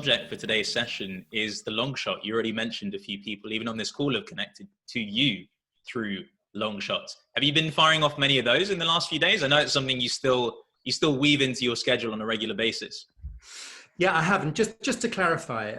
subject for today's session is the long shot. You already mentioned a few people, even on this call, have connected to you through long shots. Have you been firing off many of those in the last few days? I know it's something you still weave into your schedule on a regular basis. Yeah, I have. And just to clarify,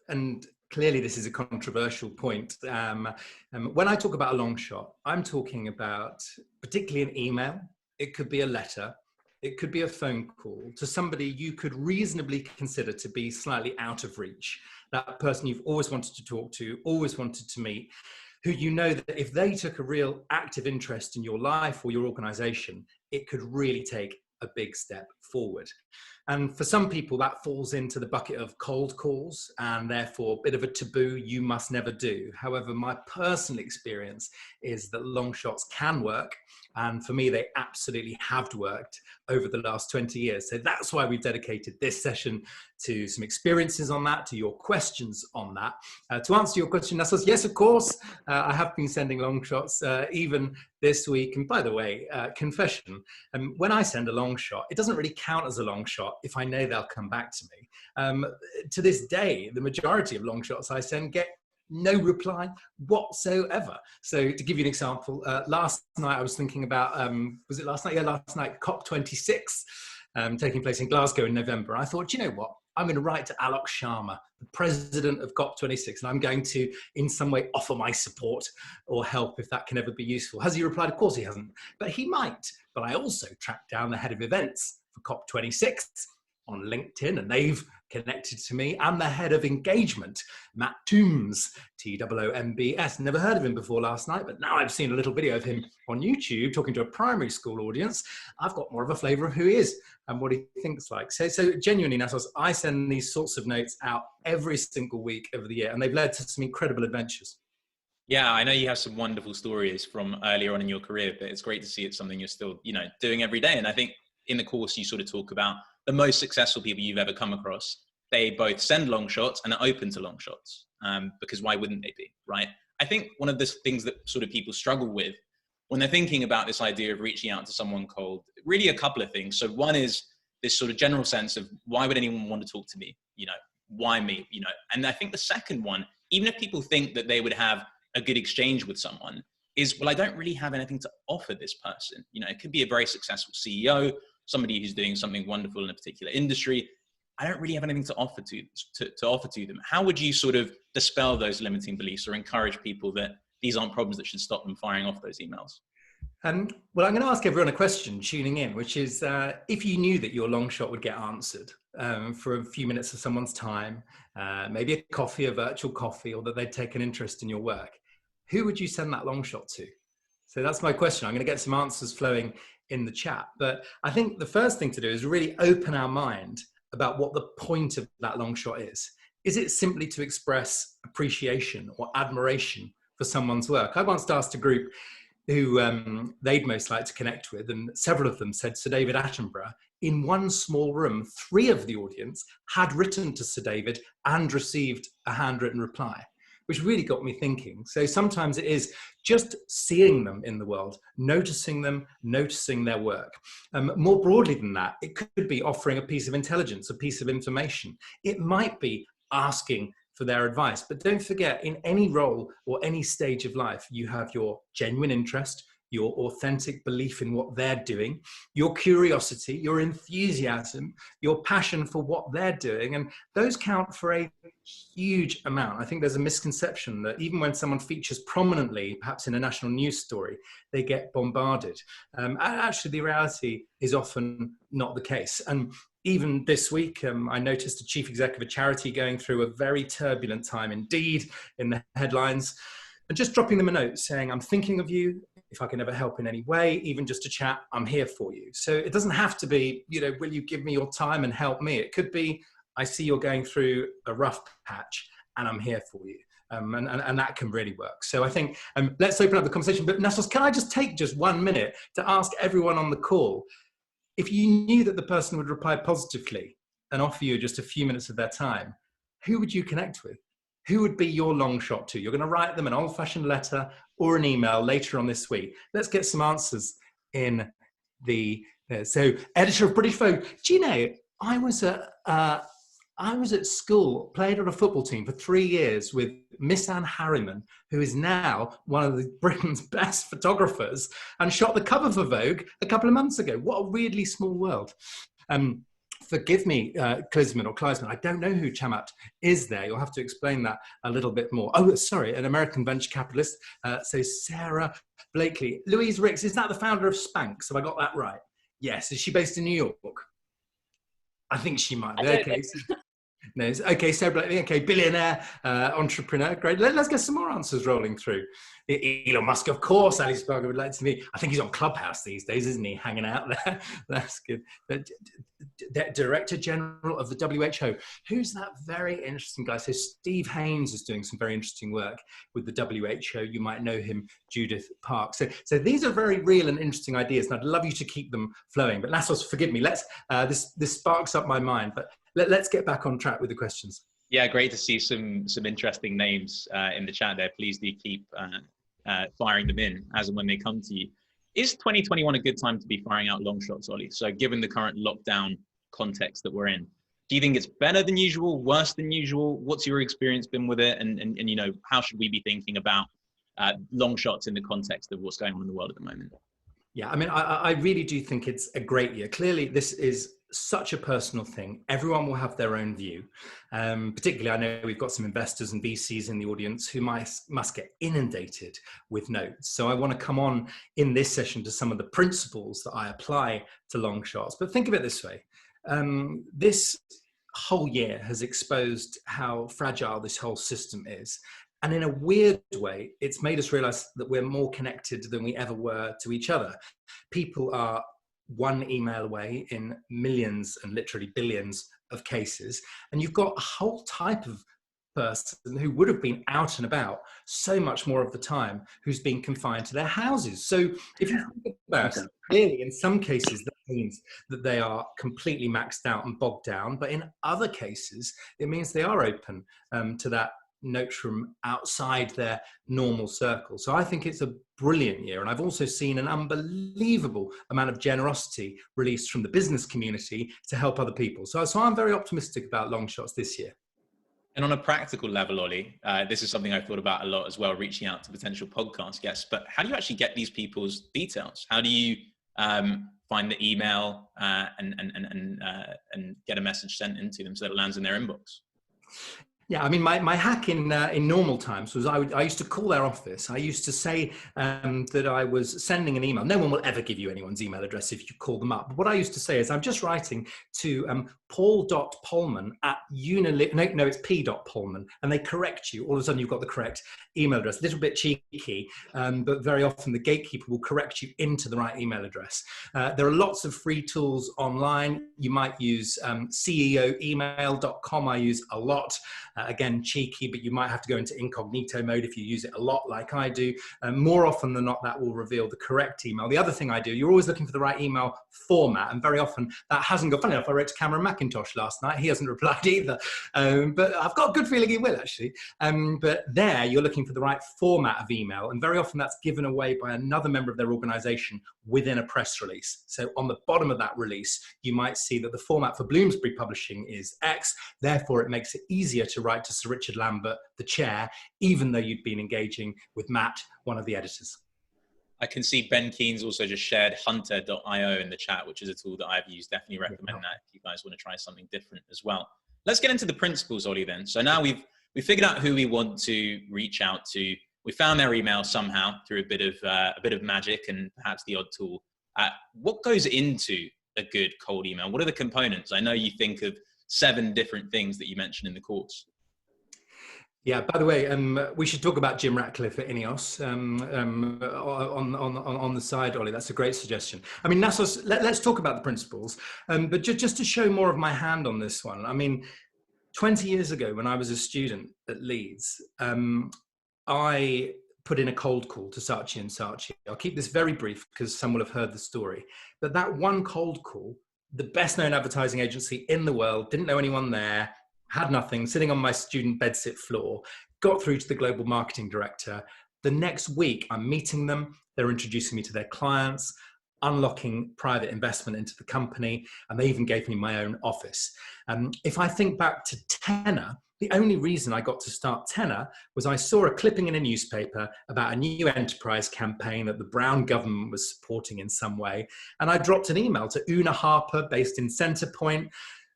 and clearly this is a controversial point. When I talk about a long shot, I'm talking about particularly an email. It could be a letter. It could be a phone call to somebody you could reasonably consider to be slightly out of reach. That person you've always wanted to talk to, always wanted to meet, who you know that if they took a real active interest in your life or your organization, it could really take a big step forward. And for some people, that falls into the bucket of cold calls and therefore a bit of a taboo you must never do. However, my personal experience is that long shots can work. And for me, they absolutely have worked over the last 20 years. So that's why we've dedicated this session to some experiences on that, to your questions on that. To answer your question, Nassos, yes, of course, I have been sending long shots even this week. And by the way, confession, when I send a long shot, it doesn't really count as a long shot if I know they'll come back to me. To this day, the majority of long shots I send get no reply whatsoever. So to give you an example, last night I was thinking about, was it last night? Yeah, last night, COP26 taking place in Glasgow in November. I thought, you know what? I'm going to write to Alok Sharma, the president of COP26, and I'm going to in some way offer my support or help if that can ever be useful. Has he replied? Of course he hasn't, but he might. But I also tracked down the head of events for COP26 on LinkedIn, and they've connected to me, and the head of engagement, Matt Toombs, Toombs. Never heard of him before last night, but now I've seen a little video of him on YouTube talking to a primary school audience. I've got more of a flavour of who he is and what he thinks like. So genuinely, Nassos, I send these sorts of notes out every single week of the year, and they've led to some incredible adventures. Yeah, I know you have some wonderful stories from earlier on in your career, but it's great to see it's something you're still, doing every day. And I think in the course you sort of talk about the most successful people you've ever come across. They both send long shots and are open to long shots, because why wouldn't they be, right? I think one of the things that sort of people struggle with when they're thinking about this idea of reaching out to someone cold, really a couple of things. So one is this sort of general sense of why would anyone want to talk to me? Why me? And I think the second one, even if people think that they would have a good exchange with someone, is, well, I don't really have anything to offer this person. It could be a very successful CEO, somebody who's doing something wonderful in a particular industry. I don't really have anything to offer to them. How would you sort of dispel those limiting beliefs or encourage people that these aren't problems that should stop them firing off those emails? Well, I'm going to ask everyone a question tuning in, which is, if you knew that your long shot would get answered for a few minutes of someone's time, maybe a coffee, a virtual coffee, or that they'd take an interest in your work, who would you send that long shot to? So that's my question. I'm going to get some answers flowing in the chat. But I think the first thing to do is really open our mind about what the point of that long shot is. Is it simply to express appreciation or admiration for someone's work? I once asked a group who they'd most like to connect with, and several of them said Sir David Attenborough. In one small room, 3 of the audience had written to Sir David and received a handwritten reply, which really got me thinking. So sometimes it is just seeing them in the world, noticing them, noticing their work. More broadly than that, it could be offering a piece of intelligence, a piece of information. It might be asking for their advice. But don't forget, in any role or any stage of life, you have your genuine interest, your authentic belief in what they're doing, your curiosity, your enthusiasm, your passion for what they're doing. And those count for a huge amount. I think there's a misconception that even when someone features prominently, perhaps in a national news story, they get bombarded. Actually, the reality is often not the case. And even this week, I noticed a chief exec of a charity going through a very turbulent time indeed in the headlines, and just dropping them a note saying, I'm thinking of you. If I can ever help in any way, even just to chat, I'm here for you. So it doesn't have to be, will you give me your time and help me? It could be, I see you're going through a rough patch and I'm here for you. And that can really work. So I think, let's open up the conversation. But Nassos, can I just take just 1 minute to ask everyone on the call, if you knew that the person would reply positively and offer you just a few minutes of their time, who would you connect with? Who would be your long shot to? You're going to write them an old-fashioned letter or an email later on this week. Let's get some answers in the... So, editor of British Vogue. Do you know, I I was at school, played on a football team for 3 years with Miss Anne Harriman, who is now one of Britain's best photographers and shot the cover for Vogue a couple of months ago. What a weirdly small world. Forgive me, Klisman or Kleisman, I don't know who Chamath is there. You'll have to explain that a little bit more. Oh, sorry, an American venture capitalist. So Sarah Blakely. Louise Ricks, is that the founder of Spanx? Have I got that right? Yes. Is she based in New York? I think she might be. Okay. No, okay, so okay, billionaire, entrepreneur, great. Let's get some more answers rolling through. Elon Musk, of course, Alice Barger would like to meet. I think he's on Clubhouse these days, isn't he? Hanging out there. That's good. Director General of the WHO. Who's that very interesting guy? So Steve Haynes is doing some very interesting work with the WHO. You might know him, Judith Park. So these are very real and interesting ideas, and I'd love you to keep them flowing. But Nassos, forgive me. This sparks up my mind, but let's get back on track with the questions. Yeah, great to see some interesting names in the chat there. Please do keep firing them in as and when they come to you. Is 2021 a good time to be firing out long shots, Ollie? So given the current lockdown context that we're in, do you think it's better than usual, worse than usual? What's your experience been with it? And you know, how should we be thinking about long shots in the context of what's going on in the world at the moment? Yeah, I mean, I really do think it's a great year. Clearly, this is such a personal thing. Everyone will have their own view. Particularly, I know we've got some investors and VCs in the audience who must get inundated with notes. So I want to come on in this session to some of the principles that I apply to long shots. But think of it this way. This whole year has exposed how fragile this whole system is. And in a weird way, it's made us realize that we're more connected than we ever were to each other. People are one email away in millions and literally billions of cases. And you've got a whole type of person who would have been out and about so much more of the time, who's been confined to their houses. So if you think about it, clearly in some cases that means that they are completely maxed out and bogged down, but in other cases, it means they are open to that notes from outside their normal circle. So I think it's a brilliant year. And I've also seen an unbelievable amount of generosity released from the business community to help other people. So I'm very optimistic about long shots this year. And on a practical level, Ollie, this is something I've thought about a lot as well, reaching out to potential podcast guests, but how do you actually get these people's details? How do you find the email and get a message sent into them so that it lands in their inbox? Yeah, I mean, my hack in normal times was I used to call their office. I used to say that I was sending an email. No one will ever give you anyone's email address if you call them up. But what I used to say is I'm just writing to paul.polman at Unilever. No, it's p.polman. And they correct you. All of a sudden, you've got the correct email address. A little bit cheeky, but very often the gatekeeper will correct you into the right email address. There are lots of free tools online. You might use ceoemail.com. I use a lot. Again, cheeky, but you might have to go into incognito mode if you use it a lot like I do. More often than not, that will reveal the correct email. The other thing I do, you're always looking for the right email format, and very often that hasn't got. Funny enough, I wrote to Cameron McIntosh last night. He hasn't replied either, but I've got a good feeling he will actually. But there, you're looking for the right format of email, and very often that's given away by another member of their organization within a press release. So on the bottom of that release, you might see that the format for Bloomsbury Publishing is X. Therefore, it makes it easier to write to Sir Richard Lambert, the chair, even though you'd been engaging with Matt, one of the editors. I can see Ben Keen's also just shared hunter.io in the chat, which is a tool that I've used. Definitely recommend that if you guys want to try something different as well. Let's get into the principles, Ollie, then. So now we've figured out who we want to reach out to. We found their email somehow through a bit of magic and perhaps the odd tool. What goes into a good cold email? What are the components? I know you think of 7 different things that you mentioned in the course. Yeah, by the way, we should talk about Jim Ratcliffe at INEOS on the side, Ollie. That's a great suggestion. I mean, Nassos, let's talk about the principles, but just to show more of my hand on this one. I mean, 20 years ago when I was a student at Leeds, I put in a cold call to Saatchi & Saatchi. I'll keep this very brief because some will have heard the story. But that one cold call, the best known advertising agency in the world, didn't know anyone there, had nothing, sitting on my student bedsit floor, got through to the global marketing director. The next week, I'm meeting them. They're introducing me to their clients. unlocking private investment into the company, and they even gave me my own office. If I think back to Tenor, the only reason I got to start Tenor was I saw a clipping in a newspaper about a new enterprise campaign that the Brown government was supporting in some way. And I dropped an email to Una Harper, based in Centrepoint.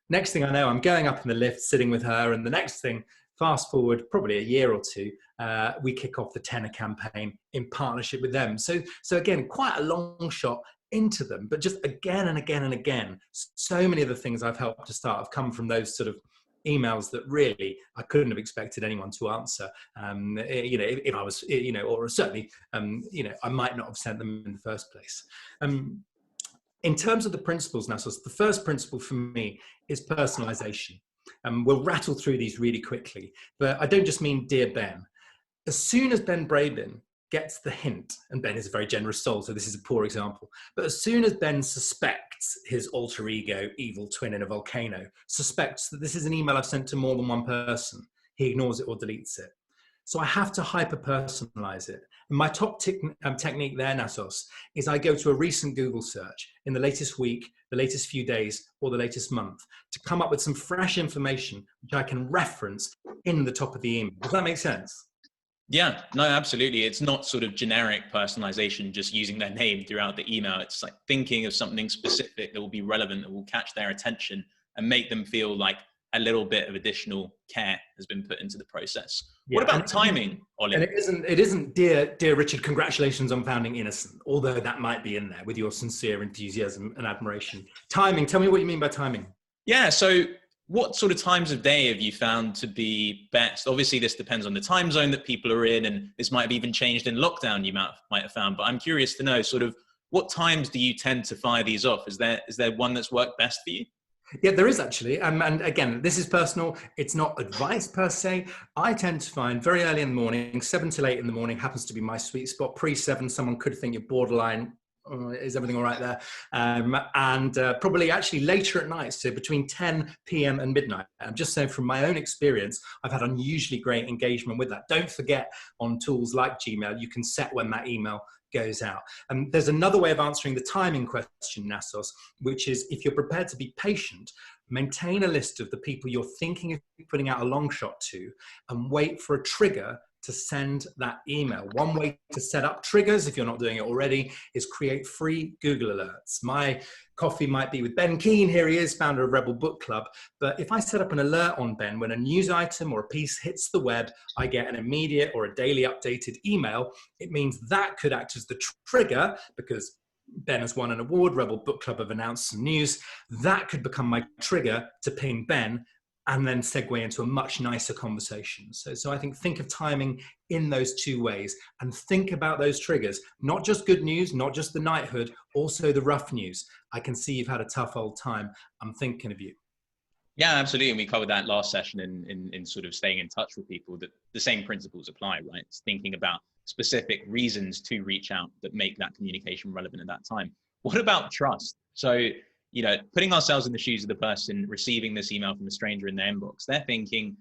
Next thing I know, I'm going up in the lift, sitting with her. And the next thing, fast forward probably a year or two, we kick off the Tenor campaign in partnership with them. So again, quite a long shot into them, but just again and again and again, so many of the things I've helped to start have come from those sort of emails that really I couldn't have expected anyone to answer. If I was, or certainly, I might not have sent them in the first place. In terms of the principles, Nassos, the first principle for me is personalization. We'll rattle through these really quickly, but I don't just mean dear Ben. As soon as Ben Brabin gets the hint, and Ben is a very generous soul, so this is a poor example, but as soon as Ben suspects his alter ego, evil twin in a volcano, suspects that this is an email I've sent to more than one person, he ignores it or deletes it. So I have to hyper-personalize it. And my top technique there, Nassos, is I go to a recent Google search in the latest week, the latest few days, or the latest month to come up with some fresh information which I can reference in the top of the email. Does that make sense? Yeah, no, absolutely. It's not sort of generic personalization, just using their name throughout the email. It's like thinking of something specific that will be relevant, that will catch their attention and make them feel like a little bit of additional care has been put into the process. Yeah. What about timing, Ollie? And it isn't dear Richard, congratulations on founding Innocent, although that might be in there with your sincere enthusiasm and admiration. Timing, tell me what you mean by timing. Yeah, so what sort of times of day have you found to be best? Obviously, this depends on the time zone that people are in, and this might have even changed in lockdown, you might have found. But I'm curious to know sort of what times do you tend to fire these off? Is there one that's worked best for you? Yeah, there is actually. And again, this is personal. It's not advice per se. I tend to find very early in the morning, 7 till 8 in the morning happens to be my sweet spot. Pre-7, someone could think you're borderline. Is everything all right there? And probably actually later at night, so between 10 p.m. and midnight. I'm just saying from my own experience, I've had unusually great engagement with that. Don't forget, on tools like Gmail, you can set when that email goes out. And there's another way of answering the timing question, Nassos, which is if you're prepared to be patient, maintain a list of the people you're thinking of putting out a long shot to and wait for a trigger to send that email. One way to set up triggers, if you're not doing it already, is create free Google alerts. My coffee might be with Ben Keane, here he is, founder of Rebel Book Club. But if I set up an alert on Ben, when a news item or a piece hits the web, I get an immediate or a daily updated email. It means that could act as the trigger because Ben has won an award, Rebel Book Club have announced some news. That could become my trigger to ping Ben and then segue into a much nicer conversation. So I think of timing in those two ways and think about those triggers, not just good news, not just the knighthood, also the rough news. I can see you've had a tough old time. I'm thinking of you. Yeah, absolutely. And we covered that last session in sort of staying in touch with people, that the same principles apply, right? It's thinking about specific reasons to reach out that make that communication relevant at that time. What about trust? So, putting ourselves in the shoes of the person receiving this email from a stranger in their inbox, they're thinking,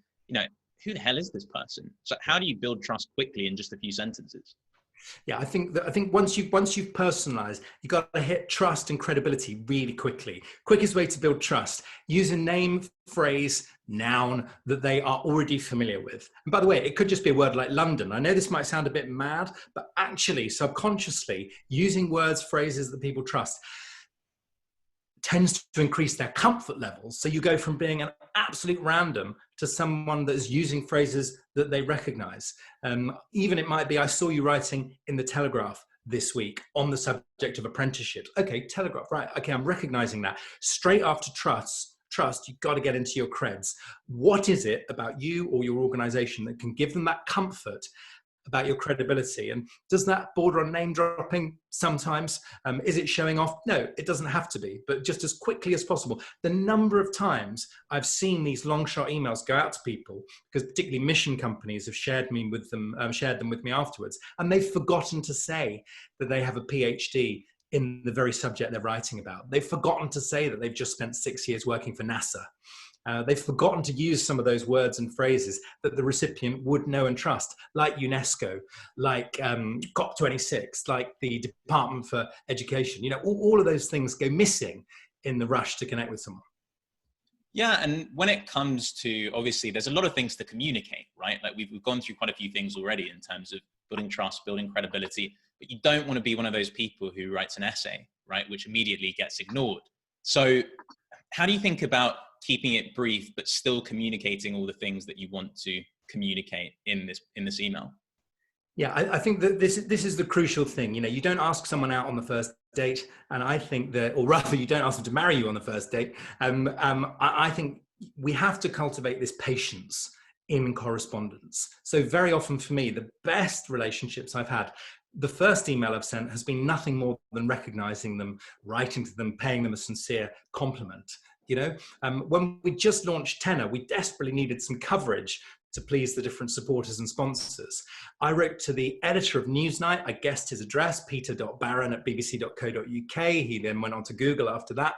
who the hell is this person? So how do you build trust quickly in just a few sentences? Yeah, I think once you've personalized, you got to hit trust and credibility really quickly. Quickest way to build trust: use a name, phrase, noun that they are already familiar with. And by the way, it could just be a word like London. I know this might sound a bit mad, but actually, subconsciously, using words, phrases that people trust tends to increase their comfort levels. So you go from being an absolute random to someone that is using phrases that they recognize. Even it might be, I saw you writing in the Telegraph this week on the subject of apprenticeships. Okay, Telegraph, right. Okay, I'm recognizing that. Straight after trust, you've got to get into your creds. What is it about you or your organization that can give them that comfort about your credibility? And does that border on name dropping sometimes? Is it showing off? No, it doesn't have to be, but just as quickly as possible. The number of times I've seen these long shot emails go out to people, because particularly mission companies have shared them with me afterwards, and they've forgotten to say that they have a PhD in the very subject they're writing about. They've forgotten to say that they've just spent 6 years working for NASA. they've forgotten to use some of those words and phrases that the recipient would know and trust, like UNESCO, like COP26, like the Department for Education. You know, all of those things go missing in the rush to connect with someone. Yeah, and when it comes to, obviously, there's a lot of things to communicate, right? Like we've gone through quite a few things already in terms of building trust, building credibility, but you don't want to be one of those people who writes an essay, right, which immediately gets ignored. So how do you think about keeping it brief, but still communicating all the things that you want to communicate in this email? Yeah, I think that this is the crucial thing. You know, you don't ask someone out on the first date, and I think that, or rather, you don't ask them to marry you on the first date. I think we have to cultivate this patience in correspondence. So very often for me, the best relationships I've had, the first email I've sent has been nothing more than recognizing them, writing to them, paying them a sincere compliment. You know, when we just launched Tenor, we desperately needed some coverage to please the different supporters and sponsors. I wrote to the editor of Newsnight. I guessed his address, peter.barron@bbc.co.uk. He then went on to Google after that.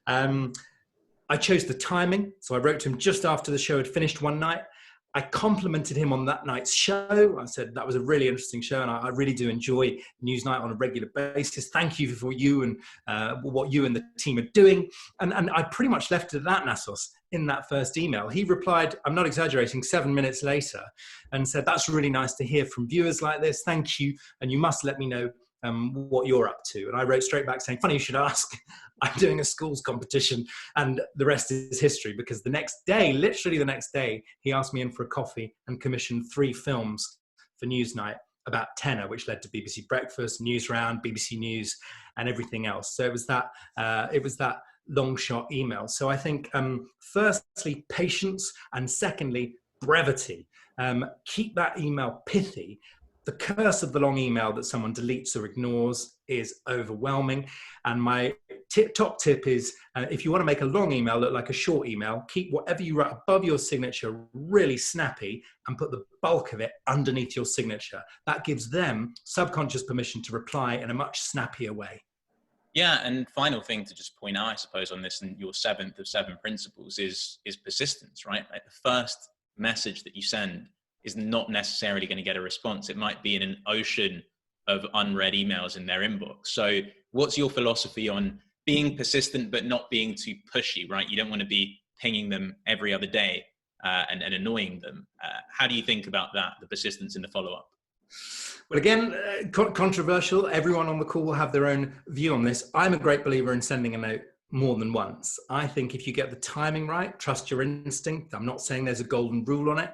I chose the timing. So I wrote to him just after the show had finished one night. I complimented him on that night's show. I said, that was a really interesting show, and I really do enjoy Newsnight on a regular basis. Thank you for you and what you and the team are doing. And I pretty much left it at that, Nassos, in that first email. He replied, I'm not exaggerating, 7 minutes later, and said, that's really nice to hear from viewers like this. Thank you. And you must let me know what you're up to. And I wrote straight back saying, funny you should ask. I'm doing a schools competition, and the rest is history, because the next day, literally the next day, he asked me in for a coffee and commissioned 3 films for Newsnight about Tenor, which led to BBC Breakfast, News Round, BBC News, and everything else. So it was that long shot email. So I think, firstly, patience, and secondly, brevity. Keep that email pithy. The curse of the long email that someone deletes or ignores is overwhelming. And my top tip is, if you want to make a long email look like a short email, keep whatever you write above your signature really snappy and put the bulk of it underneath your signature. That gives them subconscious permission to reply in a much snappier way. Yeah, and final thing to just point out, I suppose, on this, and your 7th of 7 principles is persistence, right? Like the first message that you send is not necessarily going to get a response. It might be in an ocean of unread emails in their inbox. So what's your philosophy on being persistent, but not being too pushy, right? You don't want to be pinging them every other day and annoying them. How do you think about that, the persistence in the follow-up? Well, again, controversial. Everyone on the call will have their own view on this. I'm a great believer in sending a note more than once. I think if you get the timing right, trust your instinct. I'm not saying there's a golden rule on it,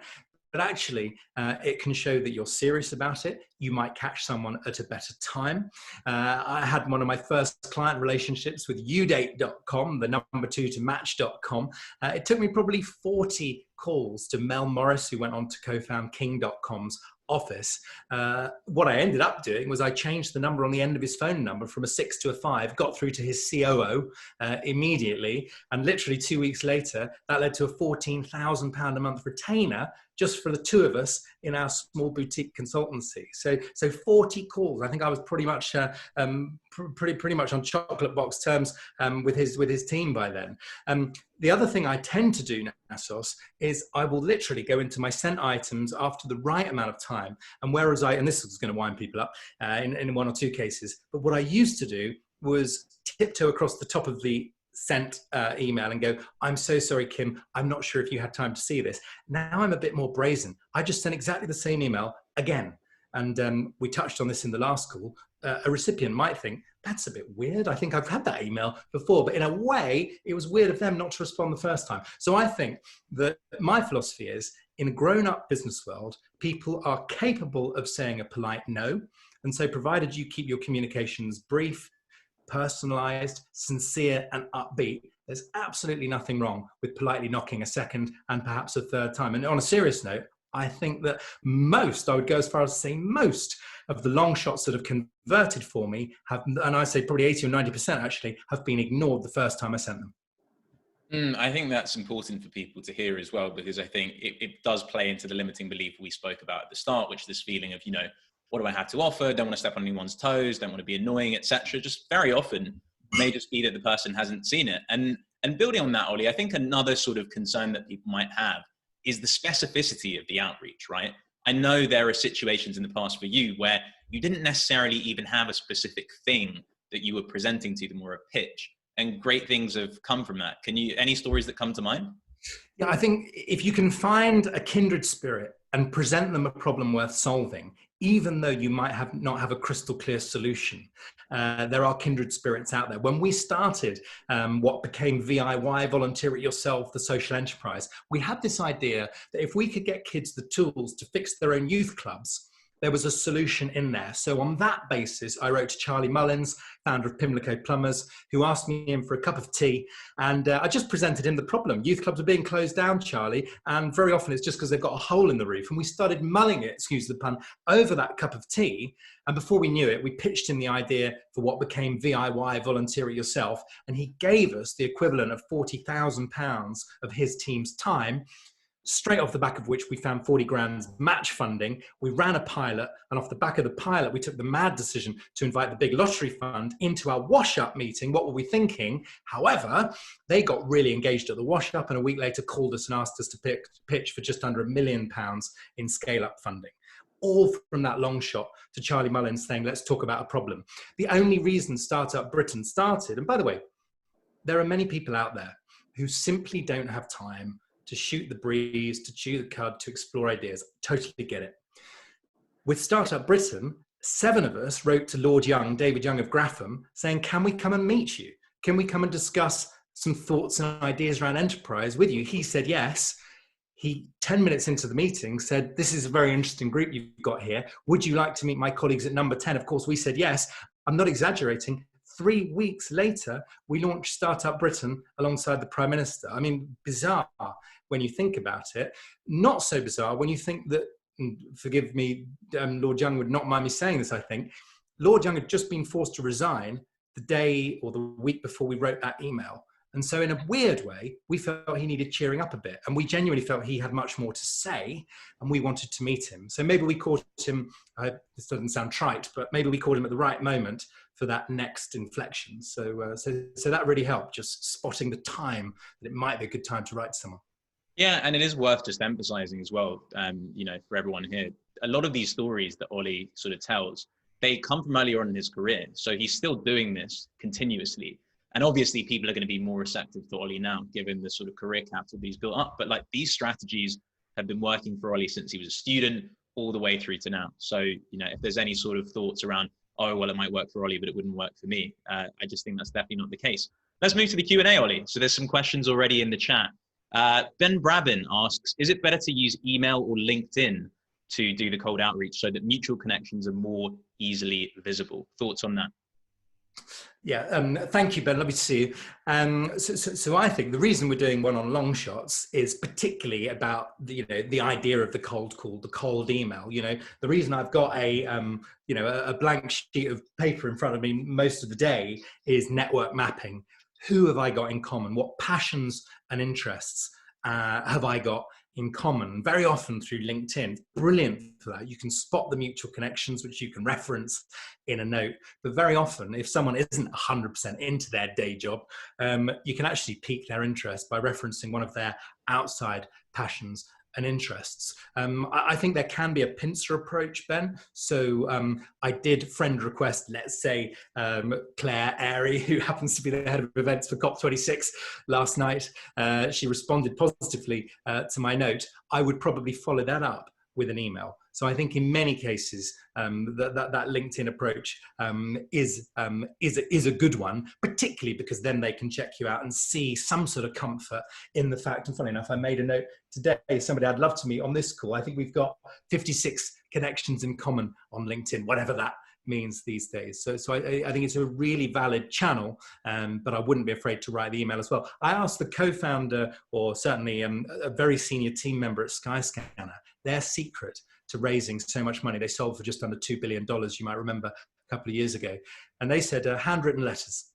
but actually it can show that you're serious about it. You might catch someone at a better time. I had one of my first client relationships with udate.com, the number 2 to match.com. It took me probably 40 calls to Mel Morris, who went on to co-found king.com's office. What I ended up doing was I changed the number on the end of his phone number from a 6 to a 5, got through to his COO immediately, and literally 2 weeks later, that led to a £14,000 a month retainer just for the 2 of us in our small boutique consultancy. So 40 calls. I think I was pretty much pretty much on chocolate box terms with his team by then. The other thing I tend to do, Nassos, is I will literally go into my sent items after the right amount of time. And whereas and this is going to wind people up in 1 or 2 cases, but what I used to do was tiptoe across the top of the sent email and go, I'm so sorry, Kim, I'm not sure if you had time to see this. Now I'm a bit more brazen. I just sent exactly the same email again. And we touched on this in the last call. A recipient might think, that's a bit weird. I think I've had that email before, but in a way, it was weird of them not to respond the first time. So I think that my philosophy is, in a grown-up business world, people are capable of saying a polite no. And so provided you keep your communications brief, personalized, sincere, and upbeat, there's absolutely nothing wrong with politely knocking a second and perhaps a third time. And on a serious note, I think that I would go as far as to say most of the long shots that have converted for me have, and I say probably 80 or 90% actually, have been ignored the first time I sent them. I think that's important for people to hear as well, because I think it does play into the limiting belief we spoke about at the start, which is this feeling of, what do I have to offer? Don't want to step on anyone's toes, don't want to be annoying, etc. Just very often may just be that the person hasn't seen it. And And building on that, Ollie, I think another sort of concern that people might have is the specificity of the outreach, right? I know there are situations in the past for you where you didn't necessarily even have a specific thing that you were presenting to them or a pitch, and great things have come from that. Any stories that come to mind? Yeah, I think if you can find a kindred spirit and present them a problem worth solving, even though you might not have a crystal clear solution, there are kindred spirits out there. When we started what became VIY, Volunteer It Yourself, the social enterprise, we had this idea that if we could get kids the tools to fix their own youth clubs, there was a solution in there. So on that basis, I wrote to Charlie Mullins, founder of Pimlico Plumbers, who asked me in for a cup of tea. And I just presented him the problem. Youth clubs are being closed down, Charlie. And very often it's just because they've got a hole in the roof. And we started mulling it, excuse the pun, over that cup of tea. And before we knew it, we pitched him the idea for what became VIY, Volunteer It Yourself. And he gave us the equivalent of £40,000 of his team's time, straight off the back of which we found 40 grand match funding. We ran a pilot, and off the back of the pilot, we took the mad decision to invite the big lottery fund into our wash-up meeting. What were we thinking? However, they got really engaged at the wash-up, and a week later called us and asked us to pitch for just under £1 million in scale-up funding. All from that long shot to Charlie Mullins saying, let's talk about a problem. The only reason Startup Britain started, and by the way, there are many people out there who simply don't have time to shoot the breeze, to chew the cud, to explore ideas. Totally get it. With Startup Britain, 7 of us wrote to Lord Young, David Young of Grapham, saying, can we come and meet you? Can we come and discuss some thoughts and ideas around enterprise with you? He said yes. He, 10 minutes into the meeting, said, this is a very interesting group you've got here. Would you like to meet my colleagues at number 10? Of course, we said yes. I'm not exaggerating. 3 weeks later, we launched Startup Britain alongside the Prime Minister. I mean, bizarre when you think about it. Not so bizarre when you think that, forgive me, Lord Young would not mind me saying this, I think, Lord Young had just been forced to resign the day or the week before we wrote that email. And so in a weird way, we felt he needed cheering up a bit. And we genuinely felt he had much more to say, and we wanted to meet him. So maybe we caught him, this doesn't sound trite, but maybe we caught him at the right moment for that next inflection. So that really helped, just spotting the time that it might be a good time to write to someone. Yeah, and it is worth just emphasizing as well, for everyone here, a lot of these stories that Ollie sort of tells, they come from earlier on in his career. So he's still doing this continuously. And obviously people are going to be more receptive to Ollie now, given the sort of career capital he's built up. But like, these strategies have been working for Ollie since he was a student all the way through to now. So, if there's any sort of thoughts around, oh, well, it might work for Ollie, but it wouldn't work for me, I just think that's definitely not the case. Let's move to the Q&A, Ollie. So there's some questions already in the chat. Ben Brabin asks, is it better to use email or LinkedIn to do the cold outreach so that mutual connections are more easily visible? Thoughts on that? Yeah, thank you, Ben. Lovely to see you. So I think the reason we're doing one on Longshots is particularly about the idea of the cold call, the cold email. The reason I've got a blank sheet of paper in front of me most of the day is network mapping. Who have I got in common? What passions and interests have I got in common? Very often through LinkedIn, brilliant for that. You can spot the mutual connections, which you can reference in a note. But very often, if someone isn't 100% into their day job, you can actually pique their interest by referencing one of their outside passions and interests. I think there can be a pincer approach, Ben. So I did friend request, let's say, Claire Airy, who happens to be the head of events for COP26 last night. She responded positively to my note. I would probably follow that up with an email. So I think in many cases, that LinkedIn approach is a good one, particularly because then they can check you out and see some sort of comfort in the fact. And funny enough, I made a note today, somebody I'd love to meet on this call. I think we've got 56 connections in common on LinkedIn, whatever that means these days. So I think it's a really valid channel, but I wouldn't be afraid to write the email as well. I asked the co-founder, or certainly a very senior team member at Skyscanner, their secret to raising so much money. They sold for just under $2 billion, you might remember, a couple of years ago. And they said handwritten letters.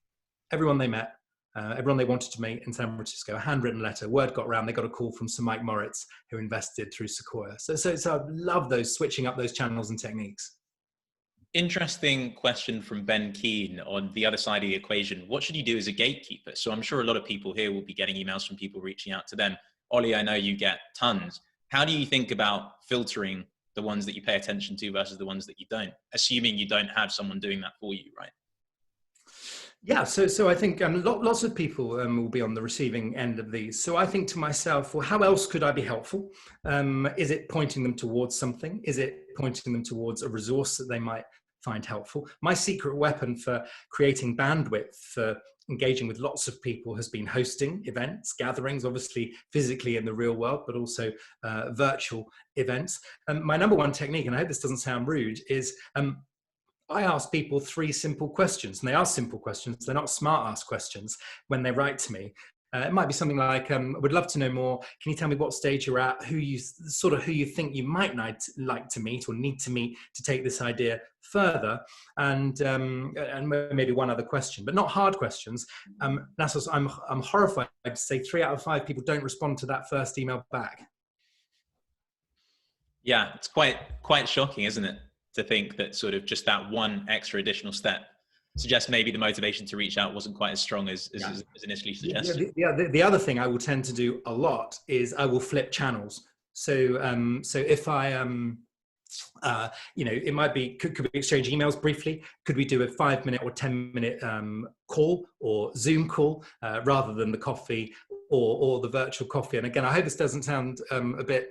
Everyone they met, everyone they wanted to meet in San Francisco, a handwritten letter. Word got around, they got a call from Sir Mike Moritz, who invested through Sequoia. So I love those, switching up those channels and techniques. Interesting question from Ben Keane on the other side of the equation. What should you do as a gatekeeper? So I'm sure a lot of people here will be getting emails from people reaching out to them. Ollie, I know you get tons. How do you think about filtering the ones that you pay attention to versus the ones that you don't, assuming you don't have someone doing that for you, right? Yeah, so I think lots of people will be on the receiving end of these. So I think to myself, well, how else could I be helpful? Is it pointing them towards something? Is it pointing them towards a resource that they might find helpful? My secret weapon for creating bandwidth for engaging with lots of people has been hosting events, gatherings, obviously physically in the real world, but also virtual events. My number one technique, and I hope this doesn't sound rude, is I ask people 3 simple questions, and they are simple questions. They're not smart ass questions when they write to me. It might be something like, would love to know more. Can you tell me what stage you're at, who you think you might like to meet or need to meet to take this idea further? And maybe one other question, but not hard questions. Nassos, I'm horrified to say 3 out of 5 people don't respond to that first email back. Yeah, it's quite shocking, isn't it? To think that sort of just that one extra additional step suggests maybe the motivation to reach out wasn't quite as strong as initially suggested. The other thing I will tend to do a lot is I will flip channels. So if I it might be, could we exchange emails briefly? Could we do a 5-minute or 10-minute call or Zoom call rather than the coffee or the virtual coffee? And again, I hope this doesn't sound a bit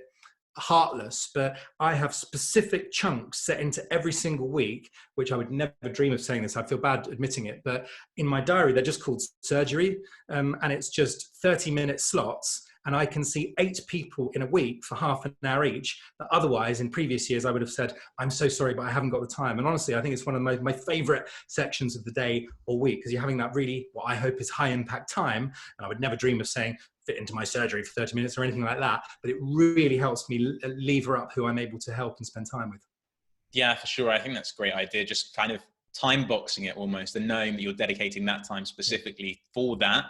heartless, but I have specific chunks set into every single week, which I would never dream of saying this. I feel bad admitting it, but in my diary, they're just called surgery. And it's just 30-minute slots. And I can see 8 people in a week for half an hour each. But otherwise, in previous years, I would have said, I'm so sorry, but I haven't got the time. And honestly, I think it's one of my favorite sections of the day or week, because you're having that really, what I hope is high impact time. And I would never dream of saying, fit into my surgery for 30 minutes or anything like that. But it really helps me lever up who I'm able to help and spend time with. Yeah, for sure. I think that's a great idea. Just kind of time boxing it almost, and knowing that you're dedicating that time specifically for that.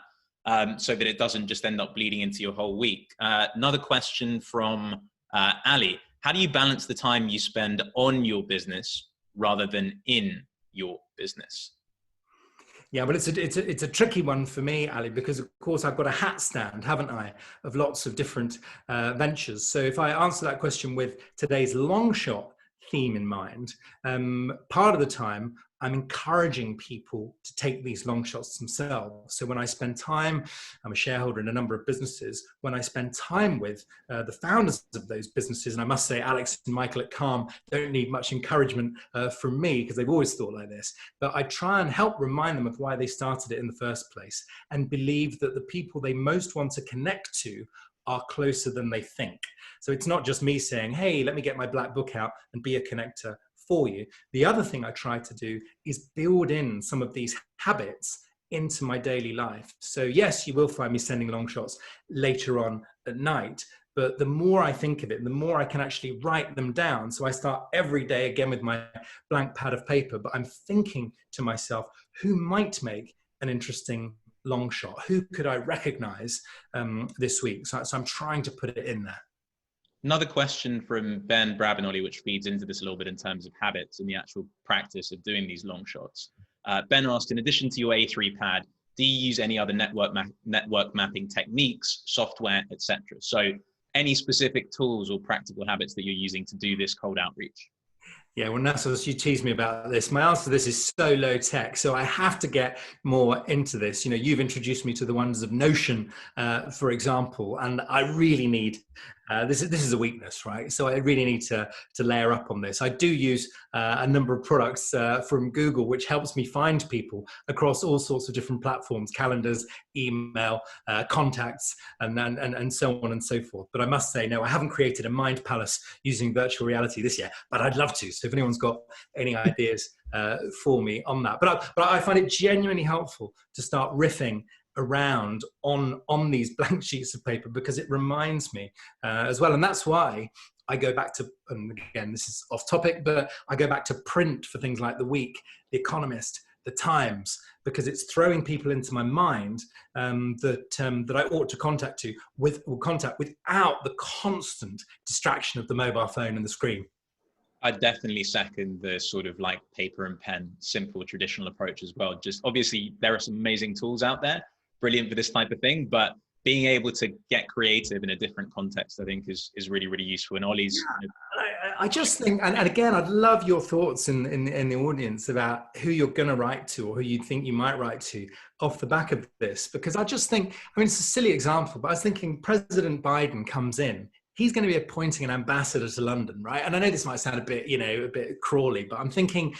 So that it doesn't just end up bleeding into your whole week. Another question from Ali. How do you balance the time you spend on your business rather than in your business? Yeah, well, it's a tricky one for me, Ali, because of course I've got a hat stand, haven't I, of lots of different ventures. So if I answer that question with today's long shot theme in mind, part of the time I'm encouraging people to take these long shots themselves. So when I spend time, I'm a shareholder in a number of businesses, when I spend time with the founders of those businesses, and I must say Alex and Michael at Calm don't need much encouragement from me because they've always thought like this, but I try and help remind them of why they started it in the first place and believe that the people they most want to connect to are closer than they think. So it's not just me saying, hey, let me get my black book out and be a connector for you. The other thing I try to do is build in some of these habits into my daily life. So yes, you will find me sending long shots later on at night, but the more I think of it, the more I can actually write them down. So I start every day again with my blank pad of paper, but I'm thinking to myself, who might make an interesting long shot? Who could I recognize this week? So I'm trying to put it in there. Another question from Ben Brabinoli, which feeds into this a little bit in terms of habits and the actual practice of doing these long shots. Ben asked, in addition to your A3 pad, do you use any other network mapping techniques, software, etc.? So any specific tools or practical habits that you're using to do this cold outreach? Yeah, well, Nassos, you tease me about this. My answer to this is so low tech, so I have to get more into this. You know, you've introduced me to the wonders of Notion, for example, and I really need, this is a weakness, right? So I really need to layer up on this. I do use a number of products from Google, which helps me find people across all sorts of different platforms, calendars, email, contacts, and so on and so forth. But I must say, no, I haven't created a mind palace using virtual reality this year, but I'd love to. So if anyone's got any ideas for me on that. But I find it genuinely helpful to start riffing around on these blank sheets of paper, because it reminds me as well. And that's why I go back to, and again, this is off topic, but I go back to print for things like The Week, The Economist, The Times, because it's throwing people into my mind that I ought to contact without the constant distraction of the mobile phone and the screen. I definitely second the sort of like paper and pen, simple traditional approach as well. Just obviously there are some amazing tools out there, brilliant for this type of thing, but being able to get creative in a different context, I think is really, really useful. And Ollie's, I just think, and again, I'd love your thoughts in the audience about who you're going to write to or who you think you might write to off the back of this, because I just think, I mean, it's a silly example, but I was thinking President Biden comes in, he's going to be appointing an ambassador to London, right? And I know this might sound a bit, a bit crawly, but I'm thinking,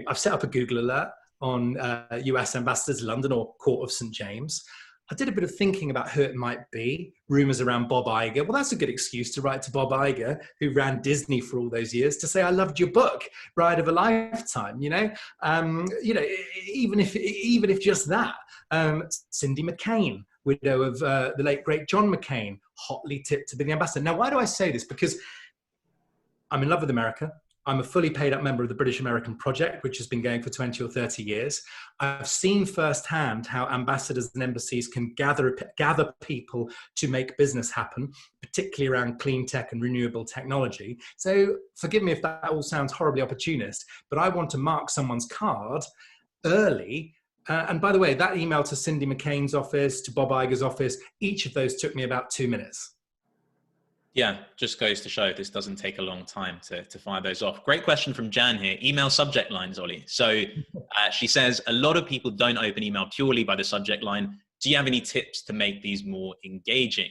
I've set up a Google alert on US ambassadors to London or Court of St. James. I did a bit of thinking about who it might be. Rumors around Bob Iger. Well, that's a good excuse to write to Bob Iger, who ran Disney for all those years, to say, I loved your book, Ride of a Lifetime, even if just that. Cindy McCain, widow of the late, great John McCain, hotly tipped to be the ambassador. Now, why do I say this? Because I'm in love with America. I'm a fully paid up member of the British American Project, which has been going for 20 or 30 years. I've seen firsthand how ambassadors and embassies can gather people to make business happen, particularly around clean tech and renewable technology. So forgive me if that all sounds horribly opportunist, but I want to mark someone's card early. And by the way, that email to Cindy McCain's office, to Bob Iger's office, each of those took me about 2 minutes. Yeah, just goes to show this doesn't take a long time to fire those off. Great question from Jan here. Email subject lines, Ollie. So she says, a lot of people don't open email purely by the subject line. Do you have any tips to make these more engaging?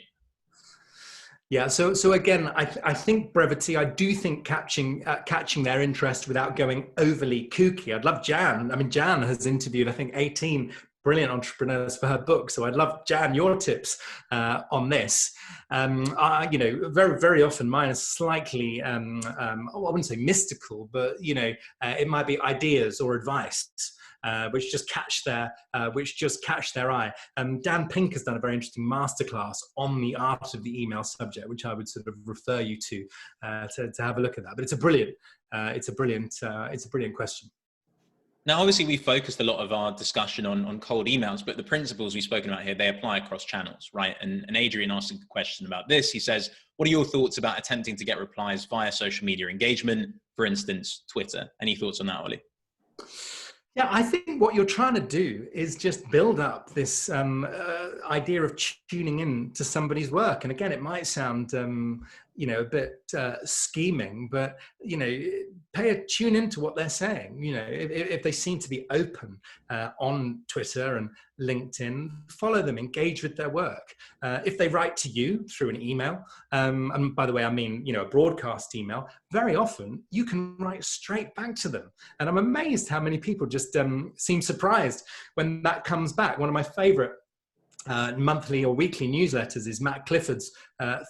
Yeah, so again, I think brevity. I do think catching their interest without going overly kooky. I'd love Jan. I mean, Jan has interviewed, I think, 18 brilliant entrepreneurs for her book. So I'd love, Jan, your tips on this. Very, very often mine is slightly, I wouldn't say mystical, but, it might be ideas or advice. Which just catch their eye. Dan Pink has done a very interesting masterclass on the art of the email subject, which I would sort of refer you to have a look at that. But it's a brilliant question. Now, obviously, we focused a lot of our discussion on cold emails, but the principles we've spoken about here, they apply across channels, right? And Adrian asked a question about this. He says, what are your thoughts about attempting to get replies via social media engagement, for instance, Twitter? Any thoughts on that, Ollie? Yeah, I think what you're trying to do is just build up this idea of tuning in to somebody's work. And again, it might sound, a bit scheming, but, tune into what they're saying. If they seem to be open on Twitter and LinkedIn, follow them, engage with their work. If they write to you through an email, and by the way, I mean, a broadcast email, very often you can write straight back to them. And I'm amazed how many people just seem surprised when that comes back. One of my favorite monthly or weekly newsletters is Matt Clifford's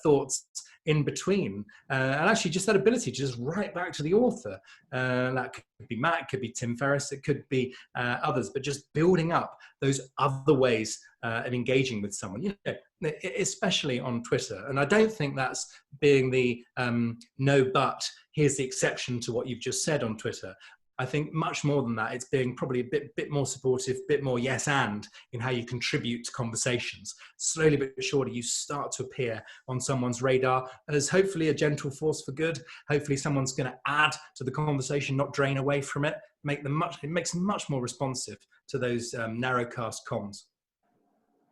thoughts in between, and actually just that ability to just write back to the author. That could be Matt, could be Tim Ferriss, it could be others, but just building up those other ways of engaging with someone, especially on Twitter. And I don't think that's being the no, but here's the exception to what you've just said on Twitter. I think much more than that, it's being probably a bit more supportive, a bit more yes and in how you contribute to conversations. Slowly but surely you start to appear on someone's radar as hopefully a gentle force for good. Hopefully someone's going to add to the conversation, not drain away from it. It makes them much more responsive to those narrowcast comms.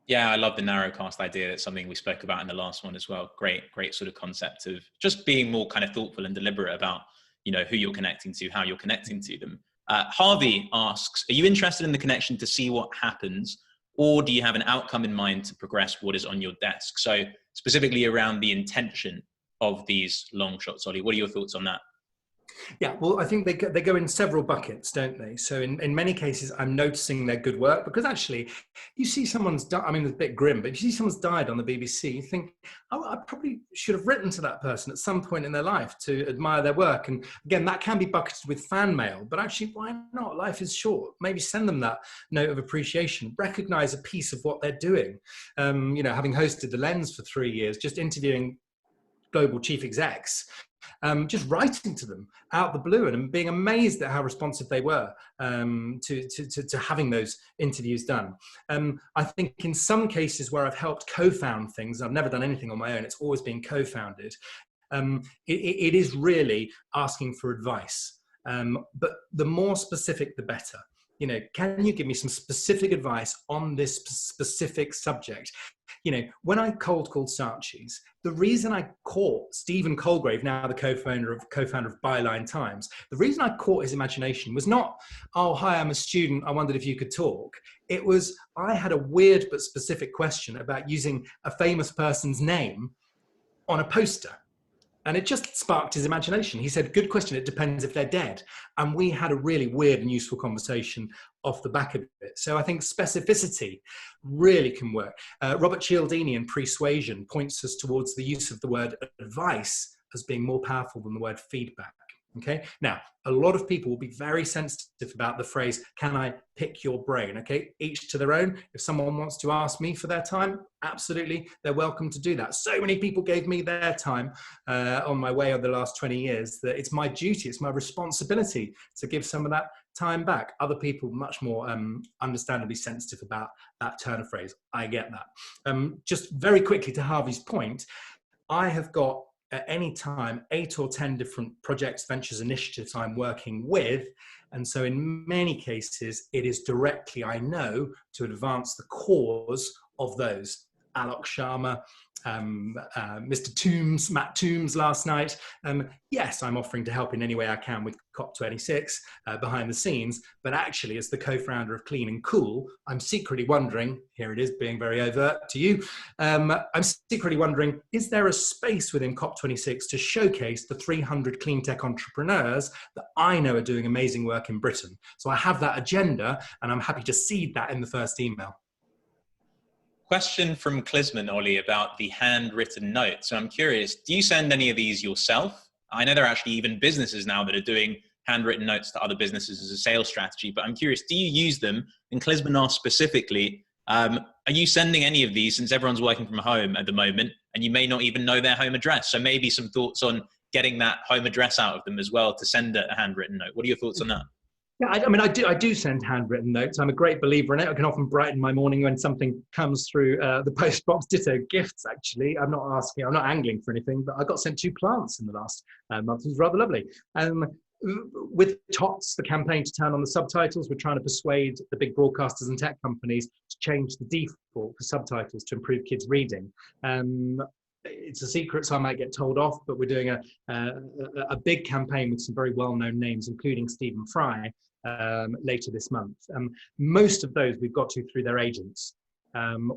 Yeah, I love the narrowcast idea. That's something we spoke about in the last one as well. Great sort of concept of just being more kind of thoughtful and deliberate about who you're connecting to, how you're connecting to them. Harvey asks, are you interested in the connection to see what happens, or do you have an outcome in mind to progress what is on your desk? So specifically around the intention of these long shots, Ollie, what are your thoughts on that? Yeah, well, I think they go in several buckets, don't they? So in many cases, I'm noticing their good work, because actually you see someone's died. I mean, it's a bit grim, but if you see someone's died on the BBC, you think, oh, I probably should have written to that person at some point in their life to admire their work. And again, that can be bucketed with fan mail, but actually, why not? Life is short. Maybe send them that note of appreciation, recognize a piece of what they're doing. Having hosted The Lens for 3 years, just interviewing global chief execs, just writing to them out the blue and being amazed at how responsive they were to having those interviews done. I think in some cases where I've helped co-found things, I've never done anything on my own, it's always been co-founded. It is really asking for advice. But the more specific, the better. You know, can you give me some specific advice on this specific subject? You know, when I cold called Saatchi's, the reason I caught Stephen Colgrave, now the co-founder of Byline Times, the reason I caught his imagination was not, oh, hi, I'm a student, I wondered if you could talk. It was, I had a weird but specific question about using a famous person's name on a poster. And it just sparked his imagination. He said, good question, it depends if they're dead. And we had a really weird and useful conversation off the back of it. So I think specificity really can work. Robert Cialdini in Persuasion points us towards the use of the word advice as being more powerful than the word feedback. Okay. Now, a lot of people will be very sensitive about the phrase, can I pick your brain? Okay. Each to their own. If someone wants to ask me for their time, absolutely, they're welcome to do that. So many people gave me their time on my way over the last 20 years that it's my duty, it's my responsibility to give some of that time back. Other people much more understandably sensitive about that turn of phrase. I get that. Just very quickly to Harvey's point, I have got at any time 8 or 10 different projects, ventures, initiatives I'm working with. And so in many cases, it is directly, I know, to advance the cause of those. Alok Sharma, Mr. Toombs, Matt Toombs last night. Yes, I'm offering to help in any way I can with COP26 behind the scenes, but actually as the co-founder of Clean and Cool, I'm secretly wondering, here it is being very overt to you, I'm secretly wondering, is there a space within COP26 to showcase the 300 clean tech entrepreneurs that I know are doing amazing work in Britain? So I have that agenda and I'm happy to seed that in the first email. Question from Klisman, Ollie, about the handwritten notes. So I'm curious, do you send any of these yourself? I know there are actually even businesses now that are doing handwritten notes to other businesses as a sales strategy, but I'm curious, do you use them? And Klisman asked specifically, are you sending any of these, since everyone's working from home at the moment and you may not even know their home address? So maybe some thoughts on getting that home address out of them as well to send a handwritten note. What are your thoughts on that? Yeah, I mean, I do send handwritten notes. I'm a great believer in it. I can often brighten my morning when something comes through the post box. Ditto gifts, actually. I'm not angling for anything, but I got sent 2 plants in the last month. It was rather lovely. With TOTS, the campaign to turn on the subtitles, we're trying to persuade the big broadcasters and tech companies to change the default for subtitles to improve kids' reading. It's a secret, so I might get told off, but we're doing a big campaign with some very well-known names, including Stephen Fry, later this month. Most of those we've got to through their agents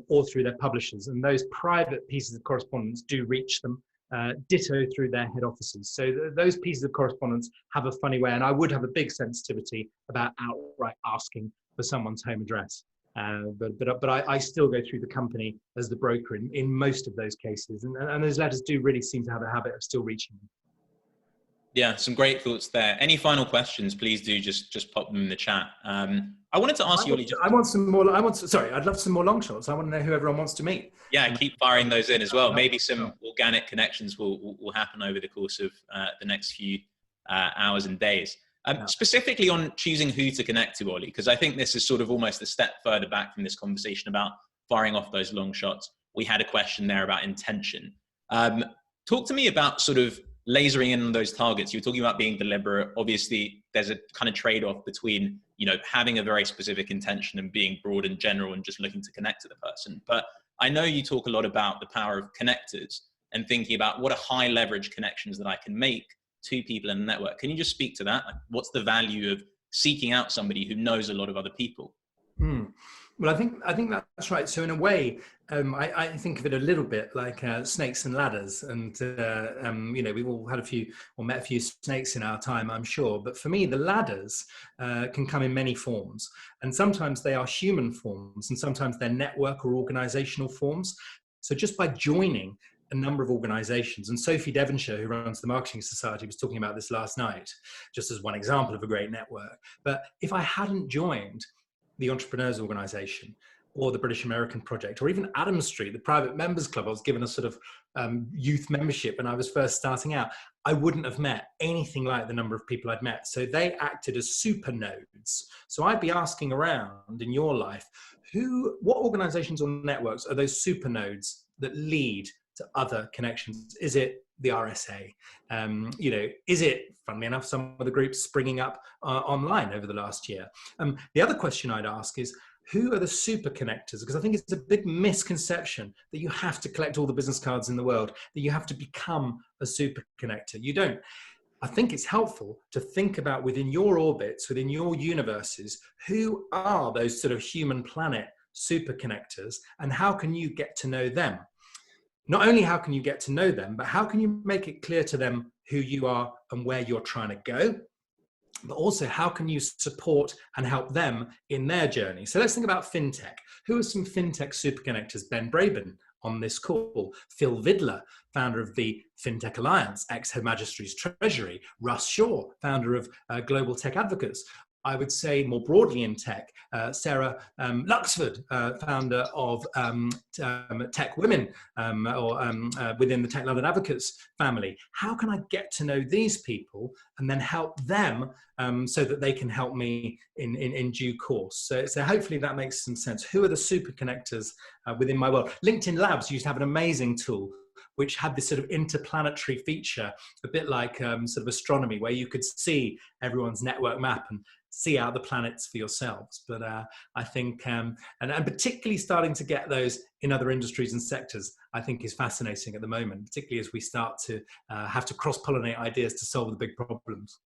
or through their publishers, and those private pieces of correspondence do reach them, ditto through their head offices. So those pieces of correspondence have a funny way, and I would have a big sensitivity about outright asking for someone's home address. But I still go through the company as the broker in most of those cases, and those letters do really seem to have a habit of still reaching them. Yeah, some great thoughts there. Any final questions, please do just pop them in the chat. I wanted to ask you, Ollie. I'd love some more long shots. I want to know who everyone wants to meet. Yeah, keep firing those in as well. Maybe some organic connections will happen over the course of the next few hours and days. Specifically on choosing who to connect to, Ollie, because I think this is sort of almost a step further back from this conversation about firing off those long shots. We had a question there about intention. Talk to me about sort of lasering in on those targets. You're talking about being deliberate. Obviously, there's a kind of trade-off between, you know, having a very specific intention and being broad and general and just looking to connect to the person. But I know you talk a lot about the power of connectors and thinking about what are high leverage connections that I can make to people in the network. Can you just speak to that? Like, what's the value of seeking out somebody who knows a lot of other people? Well, I think that's right. So in a way, I think of it a little bit like snakes and ladders. And, you know, we've all had a few or met a few snakes in our time, I'm sure. But for me, the ladders can come in many forms. And sometimes they are human forms, and sometimes they're network or organizational forms. So just by joining a number of organizations, and Sophie Devonshire, who runs the Marketing Society, was talking about this last night, just as one example of a great network. But if I hadn't joined the Entrepreneurs Organization or the British American Project, or even Adam Street, the private members club, I was given a sort of youth membership when I was first starting out, I wouldn't have met anything like the number of people I'd met. So they acted as super nodes. So I'd be asking around in your life, what organizations or networks are those super nodes that lead to other connections? Is it the RSA? You know, is it, funnily enough, some of the groups springing up online over the last year? The other question I'd ask is, who are the super connectors? Because I think it's a big misconception that you have to collect all the business cards in the world, that you have to become a super connector. You don't. I think it's helpful to think about within your orbits, within your universes, who are those sort of human planet super connectors, and how can you get to know them? Not only how can you get to know them, but how can you make it clear to them who you are and where you're trying to go? But also, how can you support and help them in their journey? So let's think about fintech. Who are some fintech super connectors? Ben Braben on this call, Phil Vidler, founder of the FinTech Alliance, ex-Her Majesty's Treasury, Russ Shaw, founder of Global Tech Advocates. I would say more broadly in tech, Sarah Luxford, founder of Tech Women, within the Tech London Advocates family. How can I get to know these people and then help them so that they can help me in due course? So hopefully that makes some sense. Who are the super connectors within my world? LinkedIn Labs used to have an amazing tool which had this sort of interplanetary feature, a bit like sort of astronomy, where you could see everyone's network map and see out the planets for yourselves. But I think, and particularly starting to get those in other industries and sectors, I think is fascinating at the moment, particularly as we start to have to cross-pollinate ideas to solve the big problems.